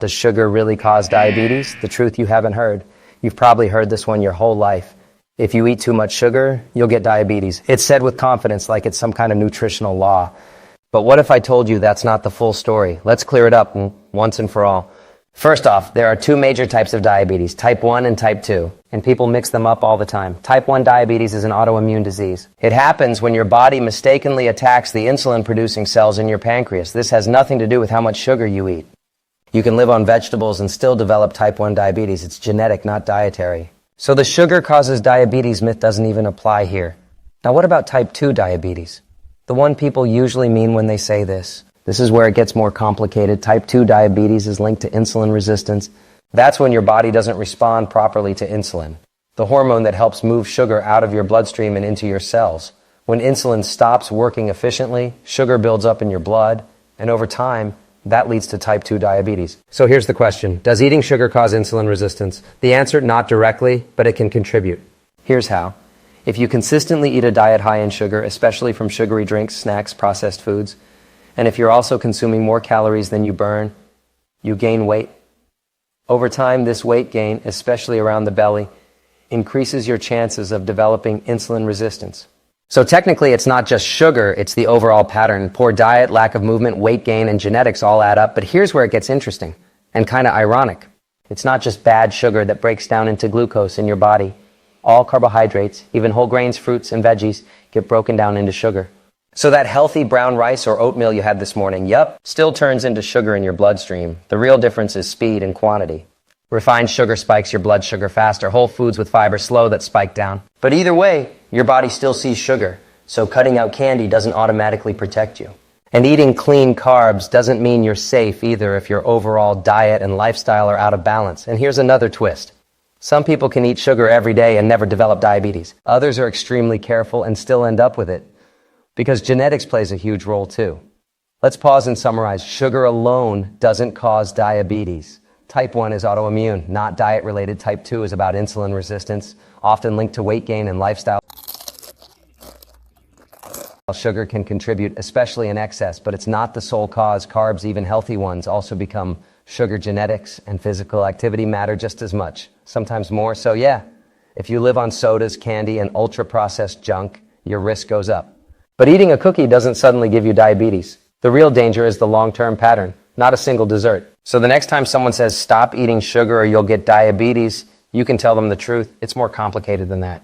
Does sugar really cause diabetes? The truth you haven't heard. You've probably heard this one your whole life. If you eat too much sugar, you'll get diabetes. It's said with confidence like it's some kind of nutritional law. But what if I told you that's not the full story? Let's clear it up once and for all. First off, there are two major types of diabetes, type 1 and type 2, and people mix them up all the time. Type 1 diabetes is an autoimmune disease. It happens when your body mistakenly attacks the insulin-producing cells in your pancreas. This has nothing to do with how much sugar you eat. You can live on vegetables and still develop type 1 diabetes. It's genetic, not dietary. So the sugar causes diabetes myth doesn't even apply here. Now what about type 2 diabetes? The one people usually mean when they say this. This is where it gets more complicated. Type 2 diabetes is linked to insulin resistance. That's when your body doesn't respond properly to insulin, the hormone that helps move sugar out of your bloodstream and into your cells. When insulin stops working efficiently, sugar builds up in your blood, and over time, that leads to type 2 diabetes. So here's the question. Does eating sugar cause insulin resistance? The answer, not directly, but it can contribute. Here's how. If you consistently eat a diet high in sugar, especially from sugary drinks, snacks, processed foods, and if you're also consuming more calories than you burn, you gain weight. Over time, this weight gain, especially around the belly, increases your chances of developing insulin resistance. So technically, it's not just sugar, it's the overall pattern. Poor diet, lack of movement, weight gain, and genetics all add up. But here's where it gets interesting and kind of ironic. It's not just bad sugar that breaks down into glucose in your body. All carbohydrates, even whole grains, fruits, and veggies, get broken down into sugar. So that healthy brown rice or oatmeal you had this morning, still turns into sugar in your bloodstream. The real difference is speed and quantity. Refined sugar spikes your blood sugar faster. Whole foods with fiber slow that spike down. But either way, your body still sees sugar, so cutting out candy doesn't automatically protect you. And eating clean carbs doesn't mean you're safe either if your overall diet and lifestyle are out of balance. And here's another twist. Some people can eat sugar every day and never develop diabetes. Others are extremely careful and still end up with it, because genetics plays a huge role too. Let's pause and summarize. Sugar alone doesn't cause diabetes. Type 1 is autoimmune, not diet-related. Type 2 is about insulin resistance, often linked to weight gain and lifestyle. Sugar can contribute, especially in excess, but it's not the sole cause. Carbs, even healthy ones, also become sugar. Genetics and physical activity matter just as much, sometimes more. So yeah, if you live on sodas, candy, and ultra-processed junk, your risk goes up. But eating a cookie doesn't suddenly give you diabetes. The real danger is the long-term pattern, not a single dessert. So the next time someone says, stop eating sugar or you'll get diabetes, you can tell them the truth. It's more complicated than that.